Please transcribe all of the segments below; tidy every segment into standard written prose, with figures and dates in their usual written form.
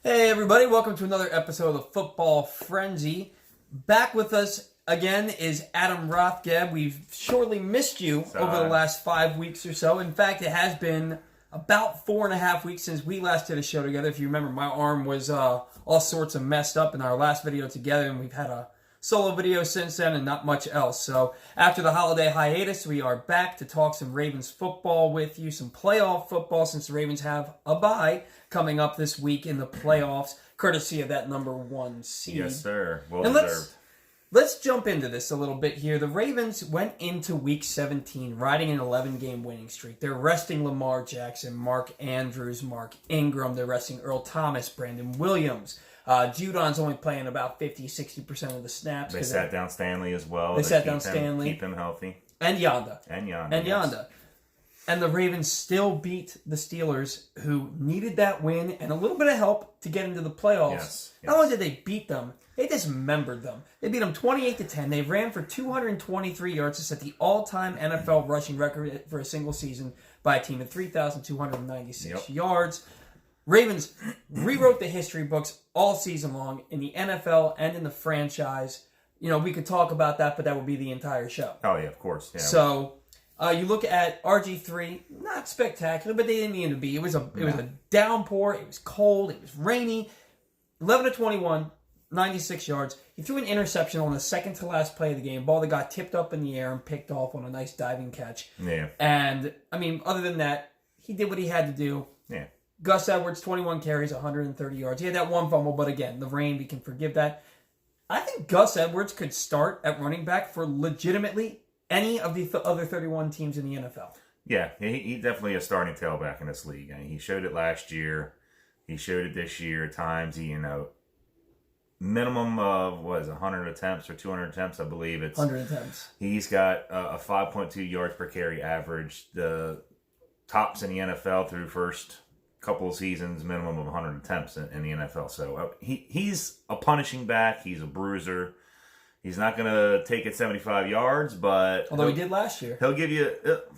Hey everybody, welcome to another episode of Football Frenzy. Back with us again is Adam Rothgeb. We've surely missed you over the last 5 weeks or so. In fact, it has been about 4.5 weeks since we last did a show together. If you remember, my arm was all sorts of messed up in our last video together, and we've had a solo video since then and not much else. So after the holiday hiatus, we are back to talk some Ravens football with you, some playoff football since the Ravens have a bye coming up this week in the playoffs, courtesy of that number 1 seed. Yes, sir. Well and deserved. Let's jump into this a little bit here. The Ravens went into Week 17 riding an 11-game winning streak. They're resting Lamar Jackson, Mark Andrews, Mark Ingram. They're resting Earl Thomas, Brandon Williams. Judon's only playing about 50-60% of the snaps. They sat down Stanley as well. They sat down Stanley. Keep him healthy. And Yanda. Yes. And the Ravens still beat the Steelers, who needed that win and a little bit of help to get into the playoffs. Yes. Not only did they beat them, they dismembered them. They beat them 28-10. They ran for 223 yards to set the all-time NFL rushing record for a single season by a team at 3,296 yards. Ravens rewrote the history books all season long in the NFL and in the franchise. You know, we could talk about that, but that would be the entire show. Oh, yeah, of course. Yeah. So, you look at RG3, not spectacular, but they didn't need to be. It was a downpour. It was cold. It was rainy. 11-21, 96 yards. He threw an interception on the second to last play of the game. Ball that got tipped up in the air and picked off on a nice diving catch. Yeah. And, I mean, other than that, he did what he had to do. Yeah. Gus Edwards, 21 carries, 130 yards. He had that one fumble, but again, the rain, we can forgive that. I think Gus Edwards could start at running back for legitimately any of the other 31 teams in the NFL. Yeah, he definitely a starting tailback in this league. I mean, he showed it last year. He showed it this year at times. He, minimum of, 100 attempts or 200 attempts, I believe. It's 100 attempts. He's got a 5.2 yards per carry average. The tops in the NFL through first couple of seasons, minimum of 100 attempts in the NFL. So he's a punishing back. He's a bruiser. He's not going to take it 75 yards, but although he did last year, he'll give you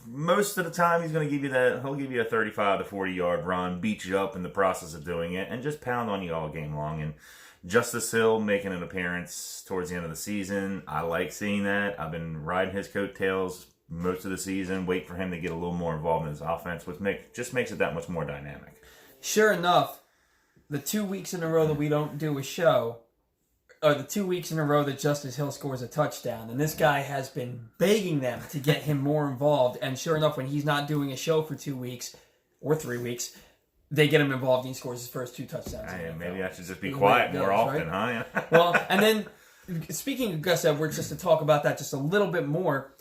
most of the time. He's going to give you that. He'll give you a 35 to 40 yard run, beat you up in the process of doing it, and just pound on you all game long. And Justice Hill making an appearance towards the end of the season, I like seeing that. I've been riding his coattails most of the season, wait for him to get a little more involved in his offense, which just makes it that much more dynamic. Sure enough, the 2 weeks in a row that we don't do a show are the 2 weeks in a row that Justice Hill scores a touchdown. And this guy has been begging them to get him more involved. And sure enough, when he's not doing a show for 2 weeks or 3 weeks, they get him involved and he scores his first 2 touchdowns. Maybe I should just be quiet more often, right? Huh? Well, and then speaking of Gus Edwards, just to talk about that just a little bit more,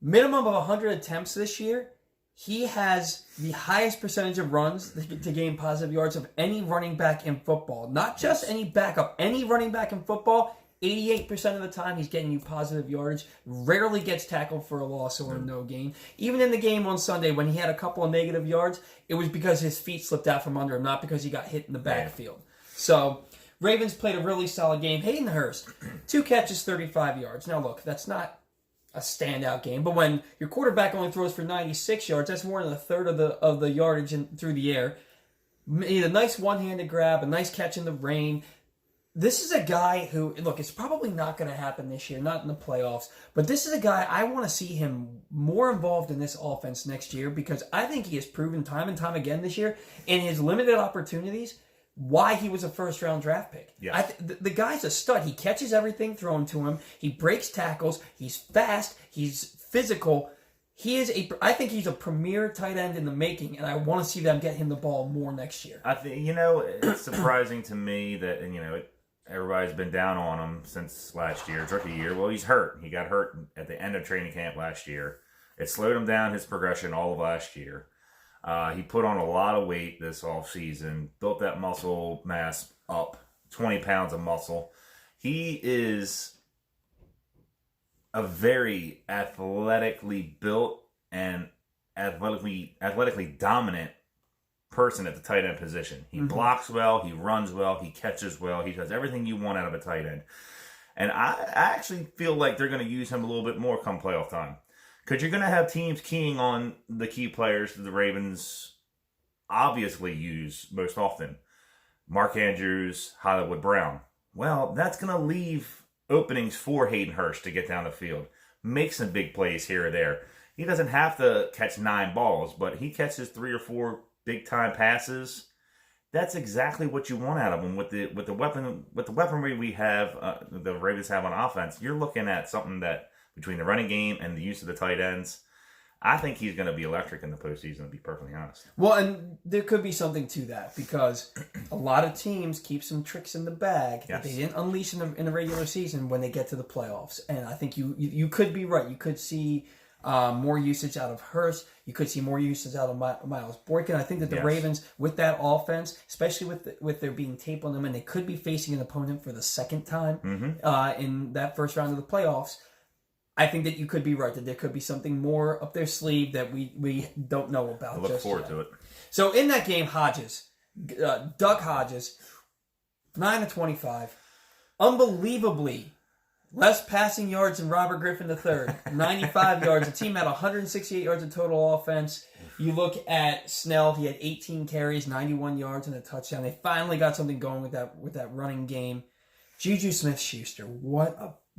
minimum of 100 attempts this year. He has the highest percentage of runs to gain positive yards of any running back in football. Not just any backup. Any running back in football, 88% of the time he's getting you positive yardage. Rarely gets tackled for a loss or a no gain. Even in the game on Sunday when he had a couple of negative yards, it was because his feet slipped out from under him, not because he got hit in the backfield. So, Ravens played a really solid game. Hayden Hurst, 2 catches, 35 yards. Now look, that's not a standout game, but when your quarterback only throws for 96 yards, that's more than a third of the yardage through the air. He had a nice one-handed grab, a nice catch in the rain. This is a guy who, look, it's probably not going to happen this year, not in the playoffs, but this is a guy I want to see him more involved in this offense next year because I think he has proven time and time again this year in his limited opportunities why he was a first-round draft pick. Yes. The guy's a stud. He catches everything thrown to him. He breaks tackles. He's fast. He's physical. I think he's a premier tight end in the making, and I want to see them get him the ball more next year. I think, it's surprising to me that, everybody's been down on him since last year, rookie year. Well, he's hurt. He got hurt at the end of training camp last year. It slowed him down, his progression all of last year. He put on a lot of weight this offseason, built that muscle mass up, 20 pounds of muscle. He is a very athletically built and athletically dominant person at the tight end position. He blocks well, he runs well, he catches well, he does everything you want out of a tight end. And I actually feel like they're going to use him a little bit more come playoff time. Because you're going to have teams keying on the key players that the Ravens obviously use most often. Mark Andrews, Hollywood Brown. Well, that's going to leave openings for Hayden Hurst to get down the field. Make some big plays here or there. He doesn't have to catch 9 balls, but he catches 3 or 4 big-time passes. That's exactly what you want out of him with the weaponry we have, the Ravens have on offense. You're looking at something that between the running game and the use of the tight ends, I think he's going to be electric in the postseason, to be perfectly honest. Well, and there could be something to that because a lot of teams keep some tricks in the bag that they didn't unleash in the regular season when they get to the playoffs. And I think you could be right. You could see more usage out of Hurst. You could see more usage out of Miles Boykin. I think that the Ravens, with that offense, especially with there being tape on them, and they could be facing an opponent for the second time in that first round of the playoffs, I think that you could be right, that there could be something more up their sleeve that we don't know about. I look forward to it. So in that game, Duck Hodges, 9 of 25. Unbelievably, less passing yards than Robert Griffin III, 95 yards. The team had 168 yards of total offense. You look at Snell, he had 18 carries, 91 yards, and a touchdown. They finally got something going with that running game. Juju Smith-Schuster, what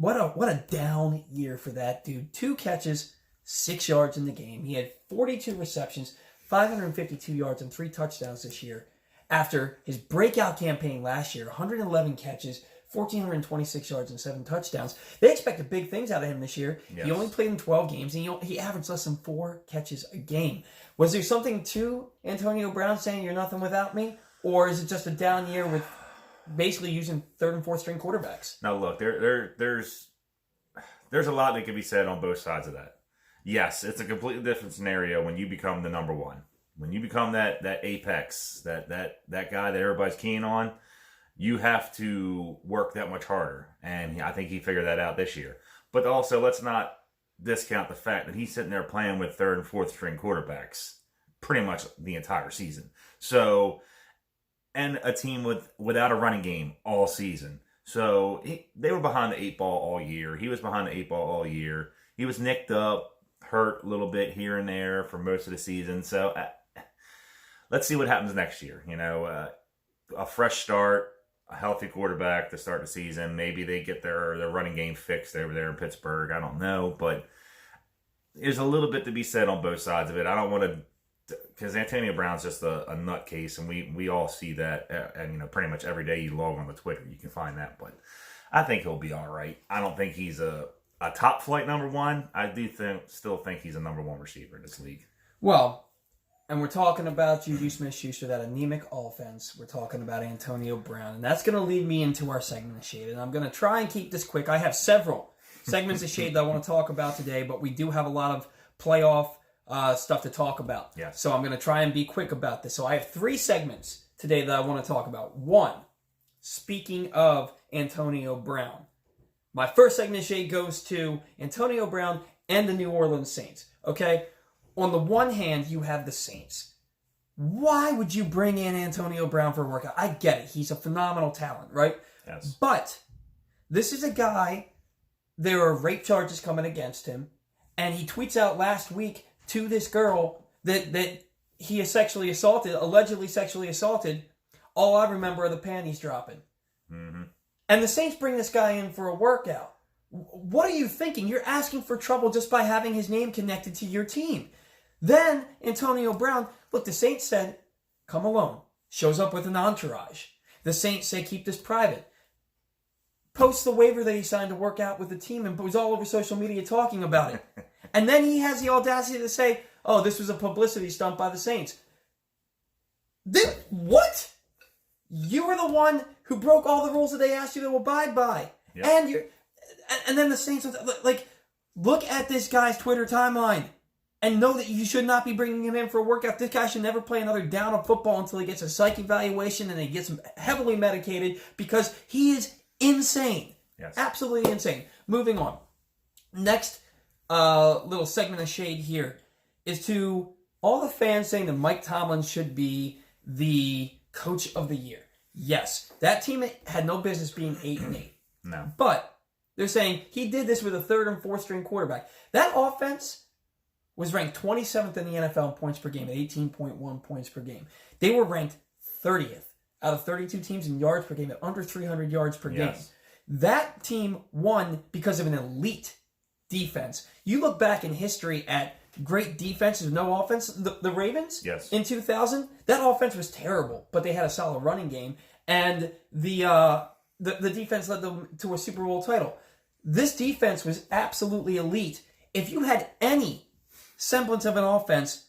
a down year for that dude. 2 catches, 6 yards in the game. He had 42 receptions, 552 yards, and 3 touchdowns this year. After his breakout campaign last year, 111 catches, 1,426 yards, and 7 touchdowns. They expected big things out of him this year. Yes. He only played in 12 games, and he averaged less than 4 catches a game. Was there something to Antonio Brown saying, "You're nothing without me"? Or is it just a down year with basically using 3rd and 4th string quarterbacks? Now, look, there's a lot that can be said on both sides of that. Yes, it's a completely different scenario when you become the number one. When you become that apex, that guy that everybody's keen on, you have to work that much harder. And I think he figured that out this year. But also, let's not discount the fact that he's sitting there playing with 3rd and 4th string quarterbacks pretty much the entire season. So, and a team without a running game all season. So they were behind the 8 ball all year. He was behind the 8 ball all year. He was nicked up, hurt a little bit here and there for most of the season. So let's see what happens next year. A fresh start, a healthy quarterback to start the season. Maybe they get their running game fixed over there in Pittsburgh. I don't know, but there's a little bit to be said on both sides of it. I don't want to, because Antonio Brown's just a nutcase, and we all see that. And pretty much every day you log on to Twitter, you can find that. But I think he'll be all right. I don't think he's a top flight number one. I do still think he's a number 1 receiver in this league. Well, and we're talking about Juju Smith-Schuster, that anemic offense. We're talking about Antonio Brown. And that's going to lead me into our segment of Shade. And I'm going to try and keep this quick. I have several segments of Shade that I want to talk about today, but we do have a lot of playoff stuff to talk about. Yes. So I'm going to try and be quick about this. So I have 3 segments today that I want to talk about. 1, speaking of Antonio Brown. My first segment of Shade goes to Antonio Brown and the New Orleans Saints. Okay? On the one hand, you have the Saints. Why would you bring in Antonio Brown for a workout? I get it. He's a phenomenal talent, right? Yes. But this is a guy, there are rape charges coming against him, and he tweets out last week to this girl that he is allegedly sexually assaulted. All I remember are the panties dropping. Mm-hmm. And the Saints bring this guy in for a workout. What are you thinking? You're asking for trouble just by having his name connected to your team. Then Antonio Brown, look, the Saints said, come alone. Shows up with an entourage. The Saints say, keep this private. Posts the waiver that he signed to work out with the team and was all over social media talking about it. And then he has the audacity to say, oh, this was a publicity stunt by the Saints. What? You were the one who broke all the rules that they asked you to abide by. Yep. And then the Saints, look at this guy's Twitter timeline and know that you should not be bringing him in for a workout. This guy should never play another down of football until he gets a psych evaluation and he gets heavily medicated because he is insane. Yes. Absolutely insane. Moving on. Next little segment of Shade here is to all the fans saying that Mike Tomlin should be the coach of the year. Yes, that team had no business being 8-8. No. But they're saying he did this with a 3rd and 4th string quarterback. That offense was ranked 27th in the NFL in points per game at 18.1 points per game. They were ranked 30th out of 32 teams in yards per game at under 300 yards per game. Yes. That team won because of an elite defense. You look back in history at great defenses with no offense. The Ravens in 2000, that offense was terrible, but they had a solid running game, and the defense led them to a Super Bowl title. This defense was absolutely elite. If you had any semblance of an offense,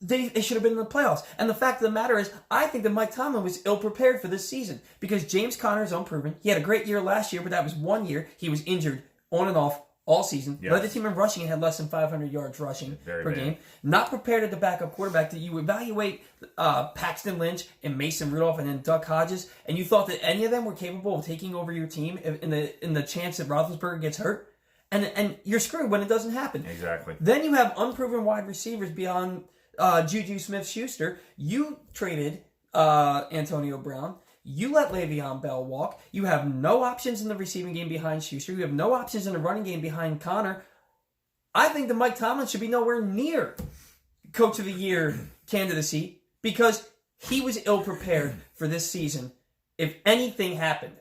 they should have been in the playoffs. And the fact of the matter is, I think that Mike Tomlin was ill-prepared for this season because James Conner is unproven. He had a great year last year, but that was 1 year. He was injured on and off all season. Yes. Led the team in rushing and had less than 500 yards rushing per game. Not prepared at the backup quarterback. That you evaluate Paxton Lynch and Mason Rudolph and then Duck Hodges, and you thought that any of them were capable of taking over your team in the chance that Roethlisberger gets hurt? And you're screwed when it doesn't happen. Exactly. Then you have unproven wide receivers beyond Juju Smith-Schuster. You traded Antonio Brown. You let Le'Veon Bell walk. You have no options in the receiving game behind Schuster. You have no options in the running game behind Connor. I think that Mike Tomlin should be nowhere near Coach of the Year candidacy because he was ill-prepared for this season. If anything happened,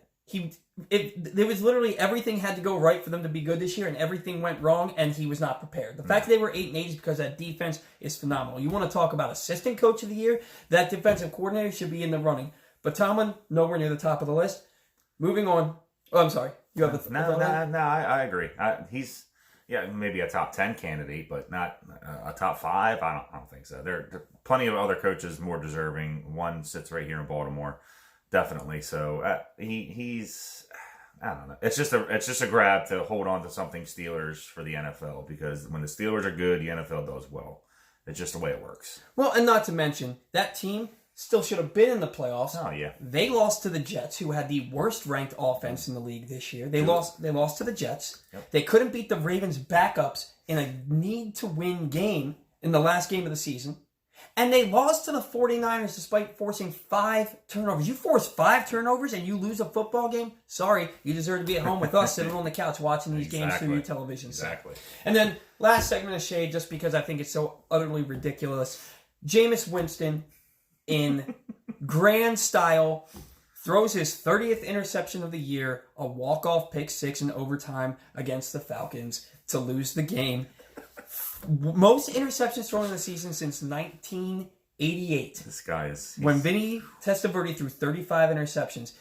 there was literally everything had to go right for them to be good this year, and everything went wrong, and he was not prepared. The fact that they were 8-8 is because that defense is phenomenal. You want to talk about assistant coach of the year? That defensive coordinator should be in the running. But Tomlin, nowhere near the top of the list. Moving on. Oh, I'm sorry. You have the No, I agree. He's maybe a top 10 candidate, but not a top 5. I don't think so. There are plenty of other coaches more deserving. One sits right here in Baltimore, definitely. So he's. I don't know. It's just a grab to hold on to something Steelers for the NFL because when the Steelers are good, the NFL does well. It's just the way it works. Well, and not to mention that team still should have been in the playoffs. Oh yeah. They lost to the Jets, who had the worst ranked offense in the league this year. They lost to the Jets. Yep. They couldn't beat the Ravens backups in a need to win game in the last game of the season. And they lost to the 49ers despite forcing 5 turnovers. You force 5 turnovers and you lose a football game? Sorry, you deserve to be at home with us sitting on the couch watching these games through your television set. Exactly. And then last segment of Shade, just because I think it's so utterly ridiculous. Jameis Winston, in grand style, throws his 30th interception of the year, a walk-off pick 6 in overtime against the Falcons to lose the game. Most interceptions thrown in the season since 1988. This guy is... When Vinny Testaverde threw 35 interceptions.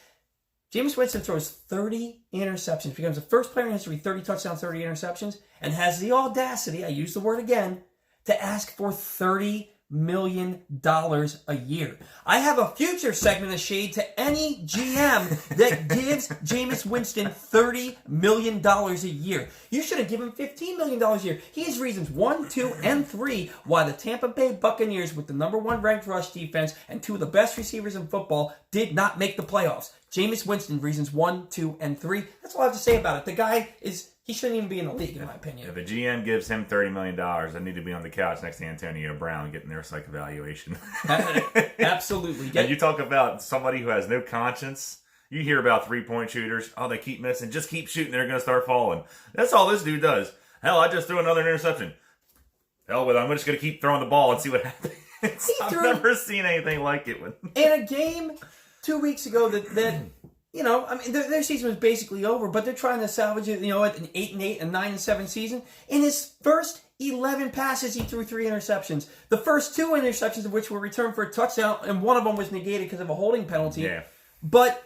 Jameis Winston throws 30 interceptions, becomes the first player in history, 30 touchdowns, 30 interceptions, and has the audacity, I use the word again, to ask for $30 million a year. I have a future segment of Shade to any GM that gives Jameis Winston $30 million a year. You should have given him $15 million a year. He has reasons 1, 2, and 3 why the Tampa Bay Buccaneers, with the number 1 ranked rush defense and 2 of the best receivers in football, did not make the playoffs. Jameis Winston, reasons 1, 2, and 3. That's all I have to say about it. The guy he shouldn't even be in the league, in my opinion. If a GM gives him $30 million, I need to be on the couch next to Antonio Brown getting their psych evaluation. Absolutely. And you talk about somebody who has no conscience. You hear about 3-point shooters. Oh, they keep missing. Just keep shooting. They're going to start falling. That's all this dude does. Hell, I just threw another interception. Hell with it. I'm just going to keep throwing the ball and see what happens. I've never seen anything like it. In a game 2 weeks ago that you know, I mean, their season was basically over, but they're trying to salvage it, you know, at an 8-8 and 9-7 season. In his first 11 passes, he threw 3 interceptions. The first 2 interceptions of which were returned for a touchdown, and one of them was negated because of a holding penalty. Yeah. But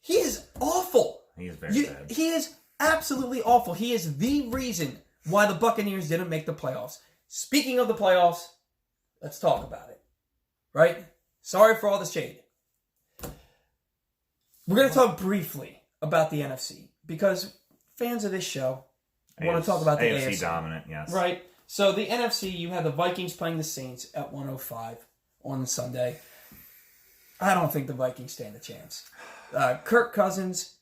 he is awful. He is very bad. He is absolutely awful. He is the reason why the Buccaneers didn't make the playoffs. Speaking of the playoffs, let's talk about it. Right? Sorry for all the shade. We're going to talk briefly about the NFC because fans of this show want to talk about the AFC. Dominant, yes. Right. So the NFC, you have the Vikings playing the Saints at 105 on Sunday. I don't think the Vikings stand a chance. Kirk Cousins,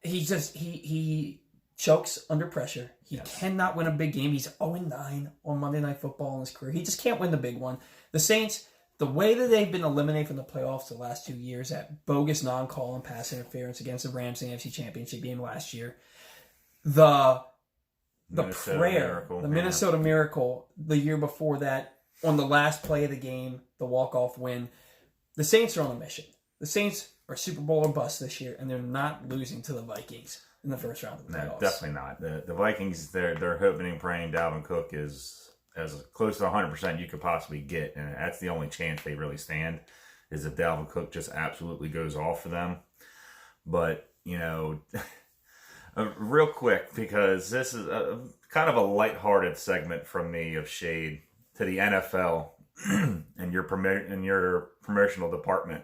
he chokes under pressure. He cannot win a big game. He's 0-9 on Monday Night Football in his career. He just can't win the big one. The Saints, the way that they've been eliminated from the playoffs the last 2 years, that bogus non-call and pass interference against the Rams in the AFC Championship game last year, the Minnesota Miracle the year before that, on the last play of the game, the walk-off win, the Saints are on a mission. The Saints are Super Bowl or bust this year, and they're not losing to the Vikings in the first round of the playoffs. No, definitely not. The Vikings, they're hoping and praying Dalvin Cook is as close to 100% you could possibly get, and that's the only chance they really stand, is if Dalvin Cook just absolutely goes off for them. But, real quick, because this is kind of a lighthearted segment from me of shade to the NFL and your promotional department.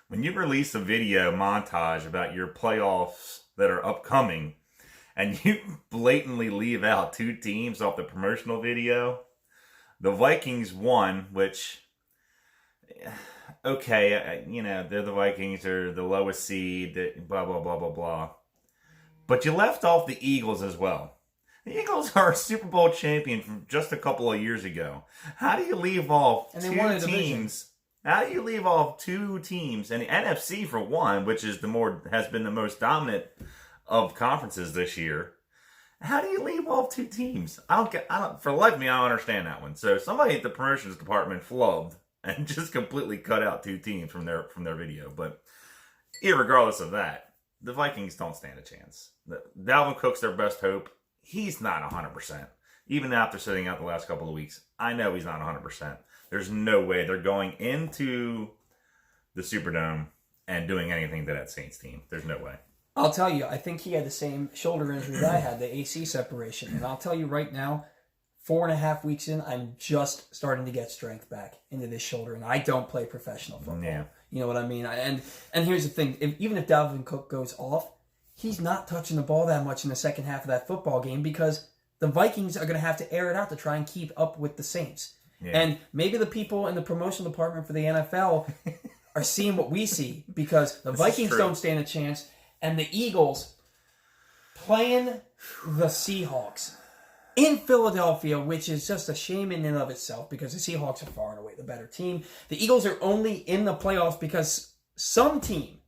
When you release a video montage about your playoffs that are upcoming, and you blatantly leave out 2 teams off the promotional video, the Vikings won, which, okay, they're the Vikings, they're the lowest seed, blah, blah, blah, blah, blah. But you left off the Eagles as well. The Eagles are a Super Bowl champion from just a couple of years ago. How do you leave off 2 teams? How do you leave off 2 teams, and the NFC for one, which is has been the most dominant of conferences this year? How do you leave off 2 teams? For the life of me, I don't understand that one. So somebody at the promotions department flubbed and just completely cut out 2 teams from their video. But irregardless of that, the Vikings don't stand a chance. Dalvin Cook's their best hope. He's not 100%. Even after sitting out the last couple of weeks, I know he's not 100%. There's no way they're going into the Superdome and doing anything to that Saints team. There's no way. I'll tell you, I think he had the same shoulder injury that I had, the AC separation. And I'll tell you right now, 4.5 weeks in, I'm just starting to get strength back into this shoulder. And I don't play professional football. Yeah. You know what I mean? And here's the thing. Even if Dalvin Cook goes off, he's not touching the ball that much in the second half of that football game because the Vikings are going to have to air it out to try and keep up with the Saints. Yeah. And maybe the people in the promotion department for the NFL are seeing what we see because the Vikings don't stand a chance. And the Eagles playing the Seahawks in Philadelphia, which is just a shame in and of itself because the Seahawks are far and away the better team. The Eagles are only in the playoffs because some team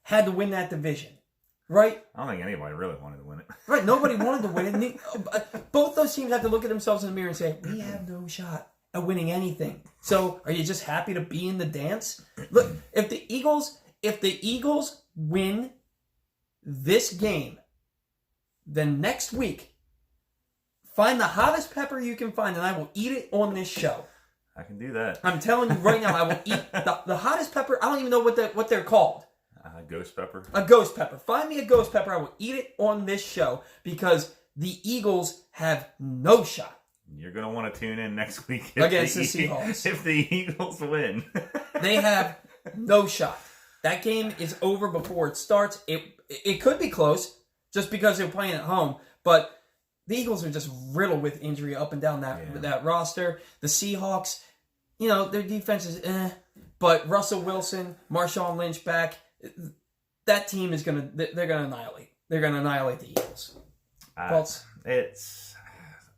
had to win that division, right? I don't think anybody really wanted to win it. Right, nobody wanted to win it. Both those teams have to look at themselves in the mirror and say, we have no shot at winning anything. So are you just happy to be in the dance? Look, if the Eagles win this game, then next week, find the hottest pepper you can find, and I will eat it on this show. I can do that. I'm telling you right now, I will eat the hottest pepper. I don't even know what they're called. Ghost pepper? A ghost pepper. Find me a ghost pepper. I will eat it on this show because the Eagles have no shot. You're going to want to tune in next week against the Seahawks. If the Eagles win. They have no shot. That game is over before it starts. It could be close just because they're playing at home, but the Eagles are just riddled with injury up and down that roster. The Seahawks, their defense is but Russell Wilson, Marshawn Lynch back, that team is they're gonna annihilate. They're gonna annihilate the Eagles. I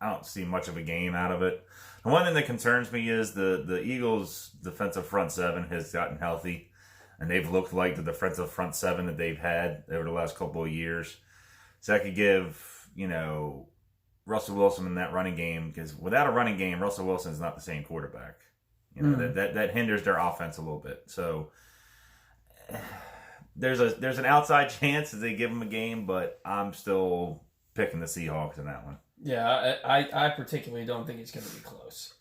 don't see much of a game out of it. The one thing that concerns me is the Eagles' defensive front seven has gotten healthy. And they've looked like the defensive front seven that they've had over the last couple of years. So I could give, Russell Wilson in that running game, because without a running game, Russell Wilson's not the same quarterback. That hinders their offense a little bit. So there's an outside chance that they give them a game, but I'm still picking the Seahawks in that one. Yeah, I particularly don't think it's going to be close.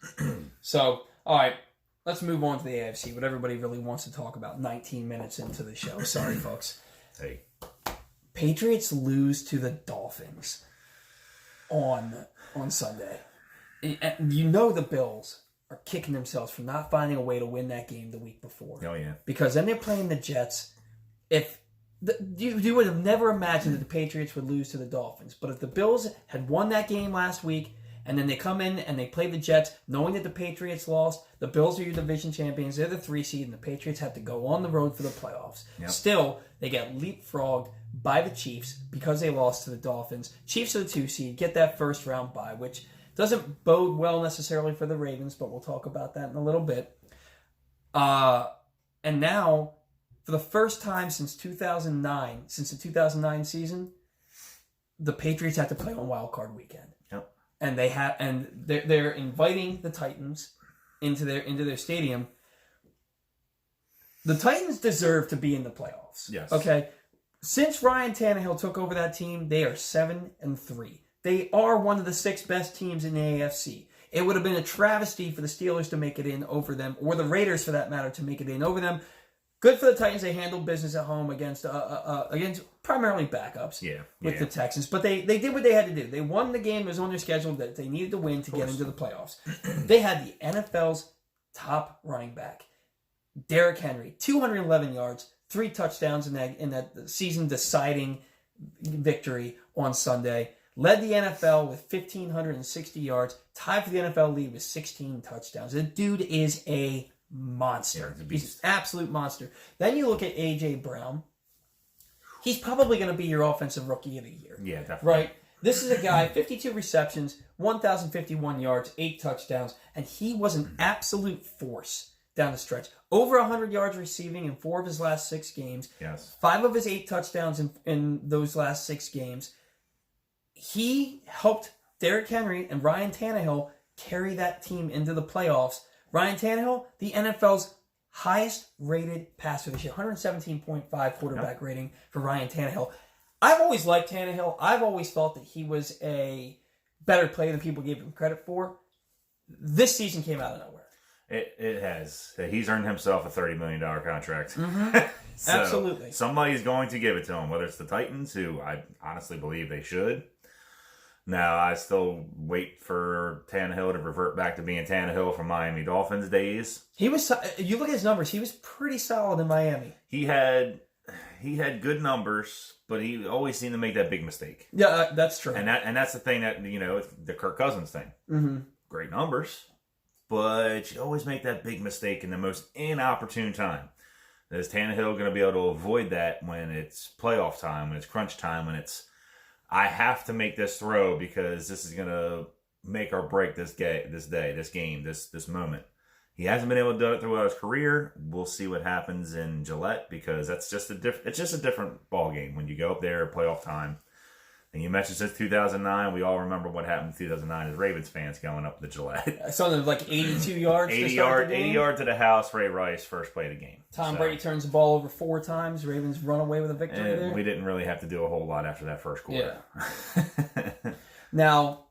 So, all right. Let's move on to the AFC, what everybody really wants to talk about 19 minutes into the show. Sorry, folks. Hey. Patriots lose to the Dolphins on Sunday. And the Bills are kicking themselves for not finding a way to win that game the week before. Oh, yeah. Because then they're playing the Jets. You would have never imagined that the Patriots would lose to the Dolphins. But if the Bills had won that game last week, and then they come in and they play the Jets, knowing that the Patriots lost. The Bills are your division champions. They're the 3 seed, and the Patriots have to go on the road for the playoffs. Yep. Still, they get leapfrogged by the Chiefs because they lost to the Dolphins. Chiefs are the 2 seed, get that first round bye, which doesn't bode well necessarily for the Ravens, but we'll talk about that in a little bit. And now, for the first time since the 2009 season, the Patriots have to play on Wild Card Weekend. Yep. And they're inviting the Titans into their stadium. The Titans deserve to be in the playoffs. Yes. Okay. Since Ryan Tannehill took over that team, they are 7-3. They are one of the 6 best teams in the AFC. It would have been a travesty for the Steelers to make it in over them, or the Raiders, for that matter, to make it in over them. Good for the Titans. They handled business at home against primarily backups with the Texans. But they did what they had to do. They won the game that was on their schedule that they needed to win to get into the playoffs. They had the NFL's top running back, Derrick Henry, 211 yards, 3 touchdowns in that season-deciding victory on Sunday. Led the NFL with 1,560 yards. Tied for the NFL lead with 16 touchdowns. The dude is a monster. Yeah, he's an absolute monster. Then you look at A.J. Brown. He's probably going to be your offensive rookie of the year. Yeah, definitely. Right? This is a guy, 52 receptions, 1,051 yards, 8 touchdowns, and he was an absolute force down the stretch. Over 100 yards receiving in 4 of his last 6 games. Yes. 5 of his 8 touchdowns in those last 6 games. He helped Derrick Henry and Ryan Tannehill carry that team into the playoffs. Ryan Tannehill, the NFL's highest-rated passer this year, 117.5 quarterback rating for Ryan Tannehill. I've always liked Tannehill. I've always thought that he was a better player than people gave him credit for. This season came out of nowhere. It has. He's earned himself a $30 million contract. Mm-hmm. So Absolutely. Somebody's going to give it to him, whether it's the Titans, who I honestly believe they should. Now, I still wait for Tannehill to revert back to being Tannehill from Miami Dolphins days. He was. You look at his numbers. He was pretty solid in Miami. He had good numbers, but he always seemed to make that big mistake. Yeah, that's true. And that's the thing that it's the Kirk Cousins thing. Mm-hmm. Great numbers, but you always make that big mistake in the most inopportune time. Is Tannehill going to be able to avoid that when it's playoff time, when it's crunch time, when it's I have to make this throw because this is going to make or break this game, this moment. He hasn't been able to do it throughout his career. We'll see what happens in Gillette because it's just a different ball game when you go up there playoff time. And you mentioned since 2009, we all remember what happened in 2009 as Ravens fans going up the Gillette. Something like 82 yards. 80 yards to the house. Ray Rice first play of the game. Tom Brady turns the ball over 4 times. Ravens run away with a victory there. We didn't really have to do a whole lot after that first quarter. Yeah. Now,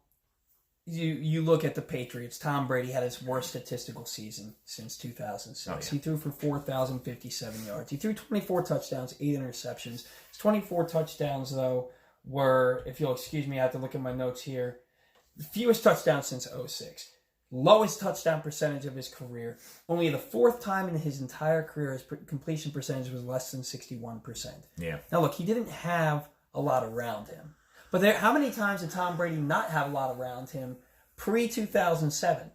you look at the Patriots. Tom Brady had his worst statistical season since 2006. Oh, yeah. He threw for 4,057 yards. He threw 24 touchdowns, 8 interceptions. His 24 touchdowns, though, were, if you'll excuse me, I have to look at my notes here, the fewest touchdowns since 2006. Lowest touchdown percentage of his career. Only the 4th time in his entire career his completion percentage was less than 61%. Yeah. Now, look, he didn't have a lot around him. But how many times did Tom Brady not have a lot around him pre-2007?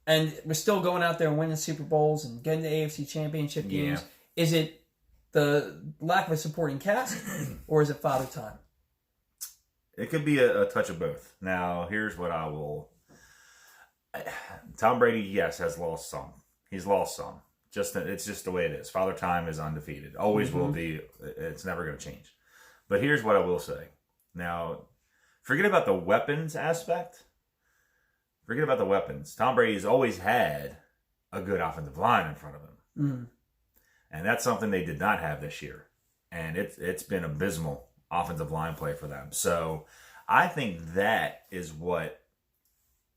And was still going out there and winning Super Bowls and getting to AFC Championship games. Yeah. Is it the lack of a supporting cast, or is it father time? It could be a touch of both. Now, here's what I will... Tom Brady, yes, has lost some. He's lost some. It's just the way it is. Father time is undefeated. Always will be. It's never going to change. But here's what I will say. Now, forget about the weapons aspect. Forget about the weapons. Tom Brady's always had a good offensive line in front of him. Mm. And that's something they did not have this year. And it's been abysmal offensive line play for them. So I think that is what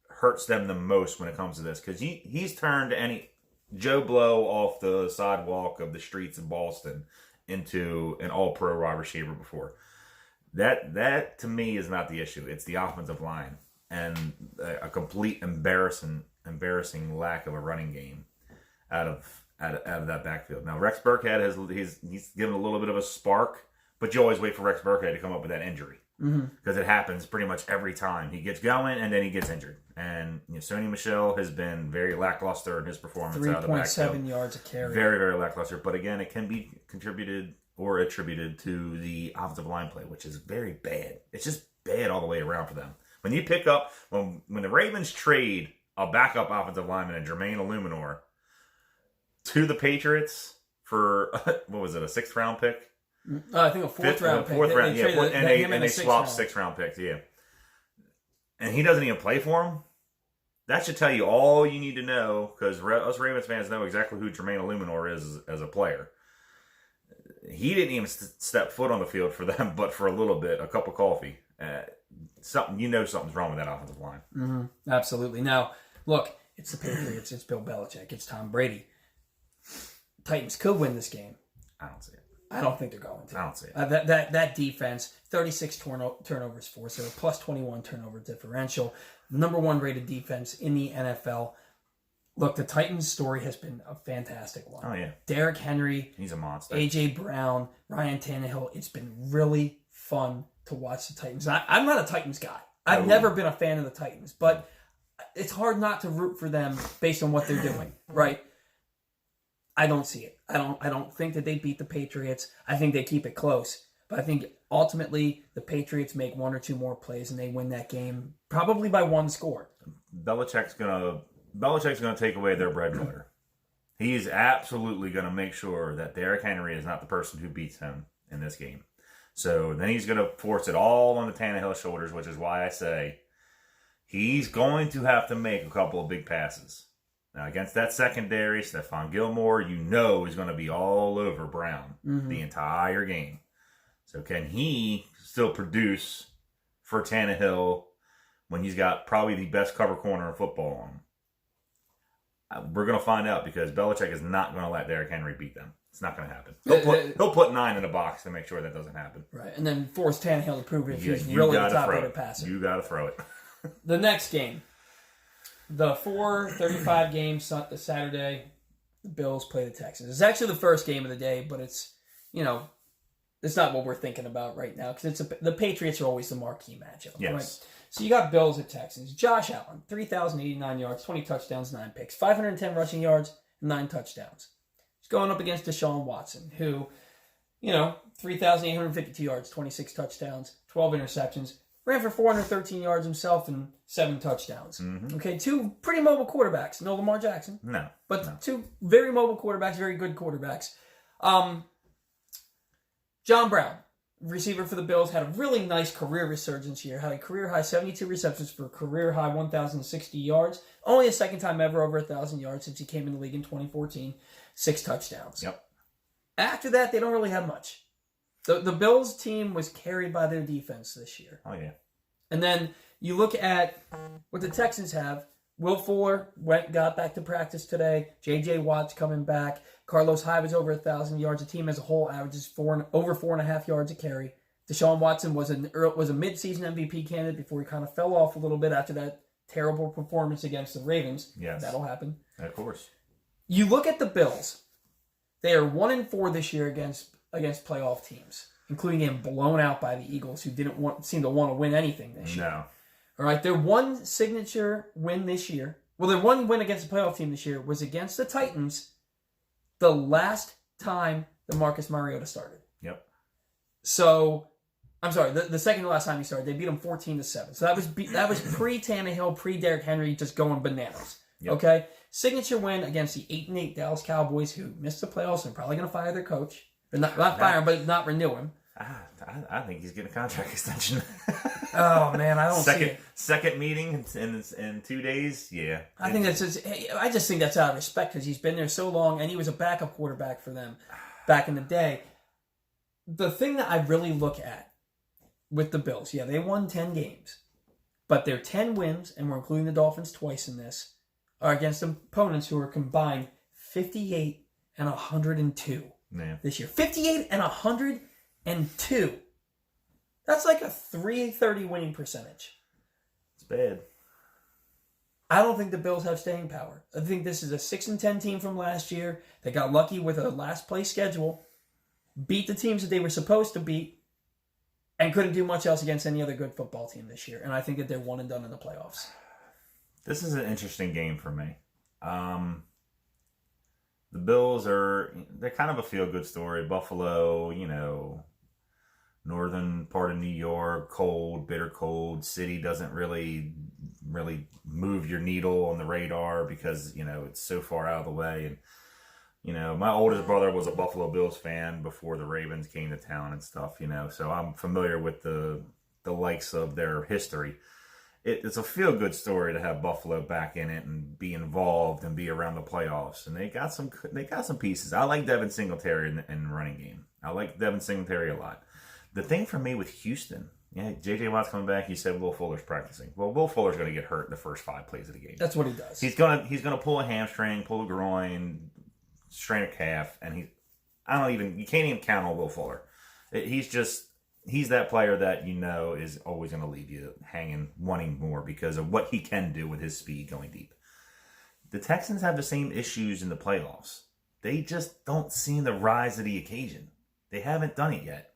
hurts them the most when it comes to this. Because he's turned any Joe Blow off the sidewalk of the streets of Boston into an all-pro wide receiver before. That to me is not the issue. It's the offensive line and a complete embarrassing lack of a running game out of that backfield. Now Rex Burkhead he's given a little bit of a spark, but you always wait for Rex Burkhead to come up with that injury because it happens pretty much every time he gets going and then he gets injured. And Sony Michel has been very lackluster in his performance out of the backfield. 3.7 yards a carry. Very, very lackluster. But again, it can be contributed or attributed to the offensive line play, which is very bad. It's just bad all the way around for them. When you pick up, when the Ravens trade a backup offensive lineman in Jermaine Illuminor to the Patriots for, what was it, a 6th round pick? I think a 4th round pick. And they swapped 6th round picks, yeah. And he doesn't even play for him. that should tell you all you need to know, because us Ravens fans know exactly who Jermaine Illuminor is as a player. He didn't even step foot on the field for them, but for a little bit, a cup of coffee. Something's wrong with that offensive line. Mm-hmm. Absolutely. Now, look, it's the Patriots. It's Bill Belichick. It's Tom Brady. Titans could win this game. I don't see it. I don't think they're going to. I don't see it. That defense, 36 turnovers forced, so a plus 21 turnover differential. Number 1 rated defense in the NFL. Look, the Titans' story has been a fantastic one. Oh, yeah. Derrick Henry. He's a monster. A.J. Brown, Ryan Tannehill. It's been really fun to watch the Titans. I'm not a Titans guy. I've never been a fan of the Titans, but it's hard not to root for them based on what they're doing, right? I don't see it. I don't think that they beat the Patriots. I think they keep it close. But I think ultimately the Patriots make 1 or 2 more plays and they win that game, probably by 1 score. Belichick's gonna take away their bread and butter. He's absolutely gonna make sure that Derrick Henry is not the person who beats him in this game. So then he's gonna force it all on the Tannehill shoulders, which is why I say he's going to have to make a couple of big passes. Now, against that secondary, Stephon Gilmore, is going to be all over Brown the entire game. So can he still produce for Tannehill when he's got probably the best cover corner in football on? We're going to find out, because Belichick is not going to let Derrick Henry beat them. It's not going to happen. He'll put 9 in a box to make sure that doesn't happen. Right, and then force Tannehill to prove if he's really the top-rated passer. You got to throw it. The next game. The 4:35 game Saturday, the Bills play the Texans. It's actually the first game of the day, but it's not what we're thinking about right now, because the Patriots are always the marquee matchup. Yes. Right? So you got Bills at Texans. Josh Allen, 3,089 yards, 20 touchdowns, 9 picks, 510 rushing yards, 9 touchdowns. He's going up against Deshaun Watson, who, 3,852 yards, 26 touchdowns, 12 interceptions. Ran for 413 yards himself and 7 touchdowns. Mm-hmm. Okay, 2 pretty mobile quarterbacks. No Lamar Jackson. No. 2 very mobile quarterbacks, very good quarterbacks. John Brown, receiver for the Bills, had a really nice career resurgence here. Had a career-high 72 receptions for a career-high 1,060 yards. Only the second time ever over 1,000 yards since he came in the league in 2014. 6 touchdowns. Yep. After that, they don't really have much. The Bills team was carried by their defense this year. Oh, yeah. And then you look at what the Texans have. Will Fuller got back to practice today. J.J. Watt's coming back. Carlos Hyde was over 1,000 yards. The team as a whole averages over 4.5 yards a carry. Deshaun Watson was a midseason MVP candidate before he kind of fell off a little bit after that terrible performance against the Ravens. Yes. That'll happen. Of course. You look at the Bills. They are 1-4 this year against playoff teams, including getting blown out by the Eagles, who didn't seem to want to win anything this year. No. All right, their one signature win this year, their one win against the playoff team this year was against the Titans the last time that Marcus Mariota started. Yep. So, I'm sorry, the second to last time he started, they beat him 14-7. So that was pre-Tannehill, pre-Derrick Henry just going bananas. Yep. Okay? Signature win against the 8-8 Dallas Cowboys, who missed the playoffs and probably going to fire their coach. Not fire him, but not renew him. I think he's getting a contract extension. Oh man, I don't see it. Second meeting in 2 days. Yeah, I think that's just. I just think that's out of respect because he's been there so long, and he was a backup quarterback for them back in the day. The thing that I really look at with the Bills, yeah, they won 10 games, but their 10 wins, and we're including the Dolphins twice in this, are against opponents who are combined 58 and 102 this year. 58 and 102. That's like a .330 winning percentage. It's bad. I don't think the Bills have staying power. I think this is a 6-10 team from last year. They got lucky with a last place schedule, beat the teams that they were supposed to beat, and couldn't do much else against any other good football team this year. And I think that they're one and done in the playoffs. This is an interesting game for me. The Bills they're kind of a feel-good story. Buffalo, northern part of New York, cold, bitter cold. City doesn't really move your needle on the radar because, it's so far out of the way. And, my oldest brother was a Buffalo Bills fan before the Ravens came to town and stuff, so I'm familiar with the likes of their history. it's a feel-good story to have Buffalo back in it and be involved and be around the playoffs. And they got some pieces. I like Devin Singletary in the running game. I like Devin Singletary a lot. The thing for me with Houston, J.J. Watt's coming back. You said Will Fuller's practicing. Well, Will Fuller's going to get hurt in the first 5 plays of the game. That's what he does. He's gonna pull a hamstring, pull a groin, strain a calf, and you can't even count on Will Fuller. He's that player that is always going to leave you hanging, wanting more because of what he can do with his speed going deep. The Texans have the same issues in the playoffs. They just don't seem to rise to the occasion. They haven't done it yet.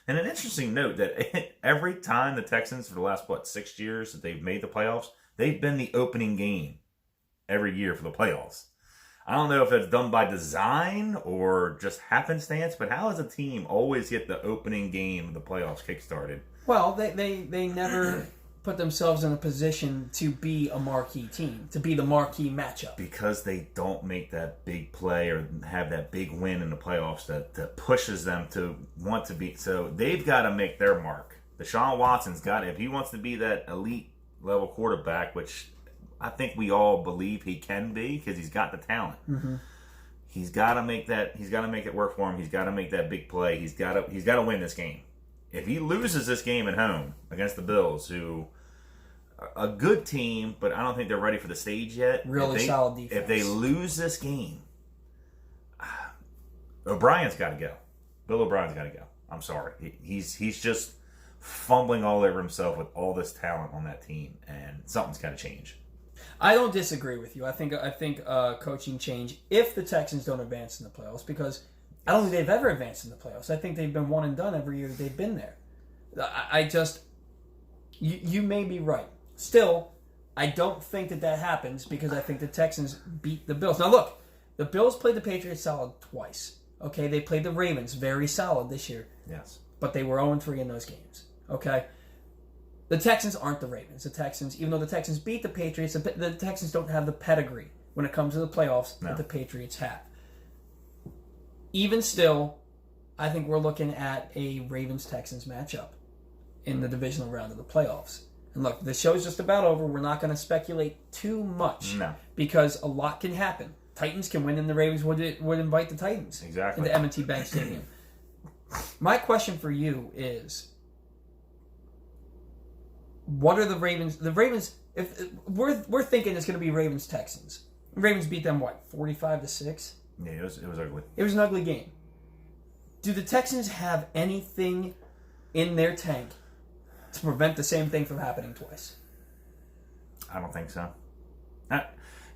And an interesting note that every time the Texans for the last, 6 years that they've made the playoffs, they've been the opening game every year for the playoffs. I don't know if it's done by design or just happenstance, but how has a team always get the opening game of the playoffs kickstarted? Well, they never put themselves in a position to be a marquee team, to be the marquee matchup. Because they don't make that big play or have that big win in the playoffs that pushes them to want to be. So they've got to make their mark. Deshaun Watson's got it. If he wants to be that elite level quarterback, which I think we all believe he can be because he's got the talent. Mm-hmm. He's got to make that. He's got to make it work for him. He's got to make that big play. He's got to win this game. If he loses this game at home against the Bills, who are a good team, but I don't think they're ready for the stage yet. Really solid defense. If they lose this game, O'Brien's got to go. Bill O'Brien's got to go. I'm sorry. He's just fumbling all over himself with all this talent on that team, and something's got to change. I don't disagree with you. I think coaching change if the Texans don't advance in the playoffs, because I don't think they've ever advanced in the playoffs. I think they've been one and done every year they've been there. You may be right. Still, I don't think that happens because I think the Texans beat the Bills. Now look, the Bills played the Patriots solid twice. Okay, they played the Ravens very solid this year. Yes. But they were 0-3 in those games. Okay? The Texans aren't the Ravens. The Texans, even though the Texans beat the Patriots, the Texans don't have the pedigree when it comes to the playoffs that the Patriots have. Even still, I think we're looking at a Ravens-Texans matchup in the divisional round of the playoffs. And look, the show's just about over. We're not going to speculate too much because a lot can happen. Titans can win, and the Ravens would invite the Titans into M&T Bank Stadium. My question for you is, what are the Ravens? The Ravens, if we're thinking it's going to be Ravens-Texans. Ravens beat them, 45-6? Yeah, it was ugly. It was an ugly game. Do the Texans have anything in their tank to prevent the same thing from happening twice? I don't think so.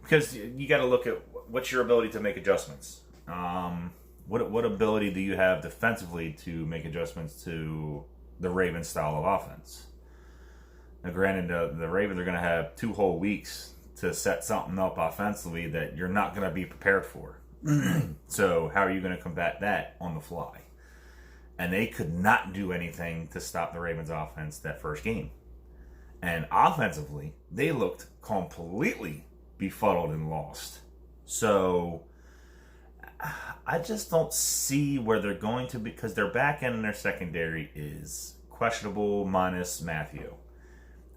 Because you got to look at what's your ability to make adjustments. What ability do you have defensively to make adjustments to the Ravens style of offense? Now, granted, the Ravens are going to have 2 whole weeks to set something up offensively that you're not going to be prepared for. So how are you going to combat that on the fly? And they could not do anything to stop the Ravens offense that first game. And offensively, they looked completely befuddled and lost. So I just don't see where they're going to be, because their back end and their secondary is questionable minus Matthew.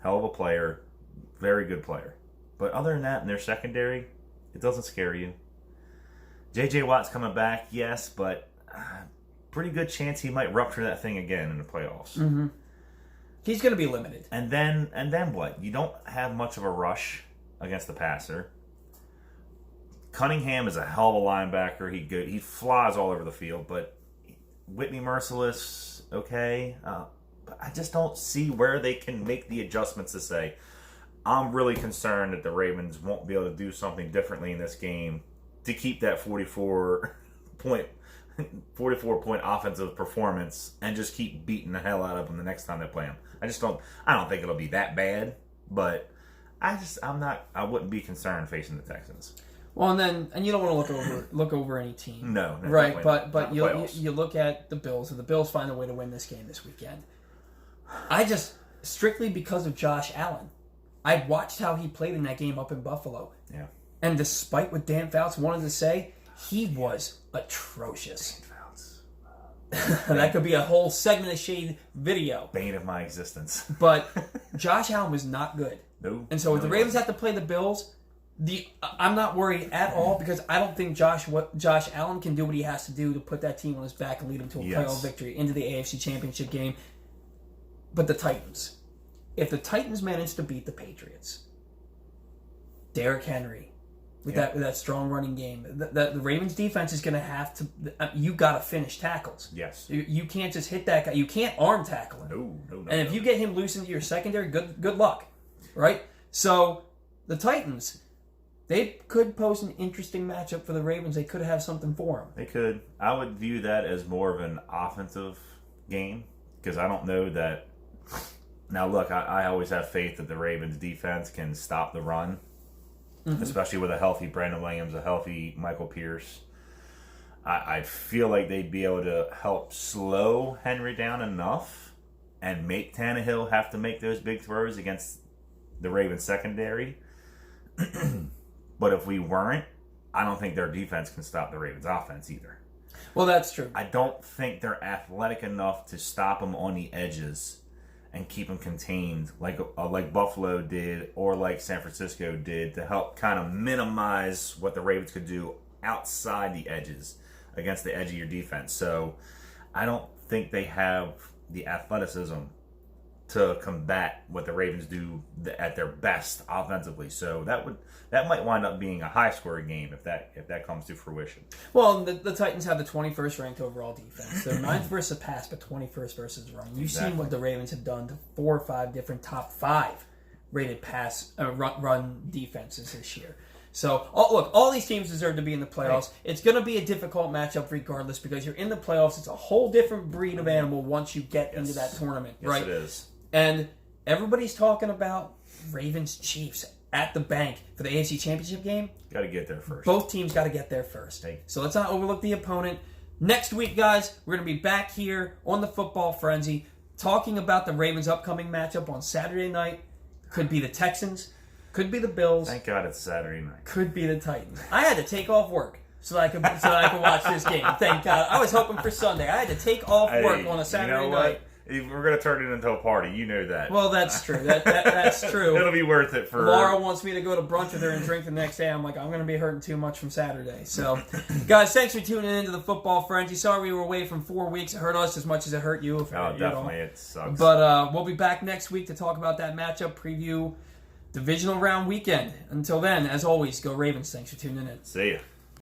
Hell of a player, very good player. But other than that, in their secondary, it doesn't scare you. J.J. Watt's coming back, yes, but pretty good chance he might rupture that thing again in the playoffs. Mm-hmm. He's going to be limited. And then what? You don't have much of a rush against the passer. Cunningham is a hell of a linebacker. He flies all over the field, but Whitney Merciless, okay. But I just don't see where they can make the adjustments to say, I'm really concerned that the Ravens won't be able to do something differently in this game to keep that 44-point offensive performance and just keep beating the hell out of them the next time they play them. I don't think it'll be that bad, but I wouldn't be concerned facing the Texans. Well, and you don't want to look over any team. No, right? But you look at the Bills, and the Bills find a way to win this game this weekend. Strictly because of Josh Allen, I watched how he played in that game up in Buffalo. Yeah. And despite what Dan Fouts wanted to say, he was atrocious. That could be a whole segment of Shade video. Bane of my existence. But Josh Allen was not good. No. And so if the Ravens have to play the Bills, I'm not worried at all because I don't think Josh Allen can do what he has to do to put that team on his back and lead him to a playoff victory into the AFC Championship game. But the Titans. If the Titans manage to beat the Patriots, Derrick Henry, with that strong running game, the Ravens defense is going to have to. You got to finish tackles. Yes. You can't just hit that guy. You can't arm tackle him. No. And if you get him loose into your secondary, good luck, right? So the Titans, they could pose an interesting matchup for the Ravens. They could have something for them. They could. I would view that as more of an offensive game because I don't know that. Now, look, I always have faith that the Ravens defense can stop the run. Especially with a healthy Brandon Williams, a healthy Michael Pierce. I feel like they'd be able to help slow Henry down enough and make Tannehill have to make those big throws against the Ravens secondary. But if we weren't, I don't think their defense can stop the Ravens offense either. Well, that's true. I don't think they're athletic enough to stop them on the edges and keep them contained like Buffalo did or like San Francisco did to help kind of minimize what the Ravens could do outside the edges against the edge of your defense. So I don't think they have the athleticism to combat what the Ravens do at their best offensively. So that might wind up being a high-scoring game if that comes to fruition. Well, the Titans have the 21st ranked overall defense. They're 9th versus pass, but 21st versus run. You've seen what the Ravens have done to 4 or 5 different top 5 rated run defenses this year. So, look, all these teams deserve to be in the playoffs. Right. It's going to be a difficult matchup regardless because you're in the playoffs. It's a whole different breed of animal once you get into that tournament, right? Yes, it is. And everybody's talking about Ravens-Chiefs at the bank for the AFC Championship game. Got to get there first. Both teams got to get there first. So let's not overlook the opponent. Next week, guys, we're going to be back here on the Football Frenzy talking about the Ravens' upcoming matchup on Saturday night. Could be the Texans. Could be the Bills. Thank God it's Saturday night. Could be the Titans. I had to take off work so that I could watch this game. Thank God. I was hoping for Sunday. I had to take off work on a Saturday night. We're going to turn it into a party. You know that. Well, that's true. That's true. It'll be worth it for... Laura wants me to go to brunch with her and drink the next day. I'm like, I'm going to be hurting too much from Saturday. So, guys, thanks for tuning into the Football Frenzy. Sorry we were away from 4 weeks. It hurt us as much as it hurt you. Definitely. It sucks. But we'll be back next week to talk about that matchup, preview divisional round weekend. Until then, as always, go Ravens. Thanks for tuning in. See ya.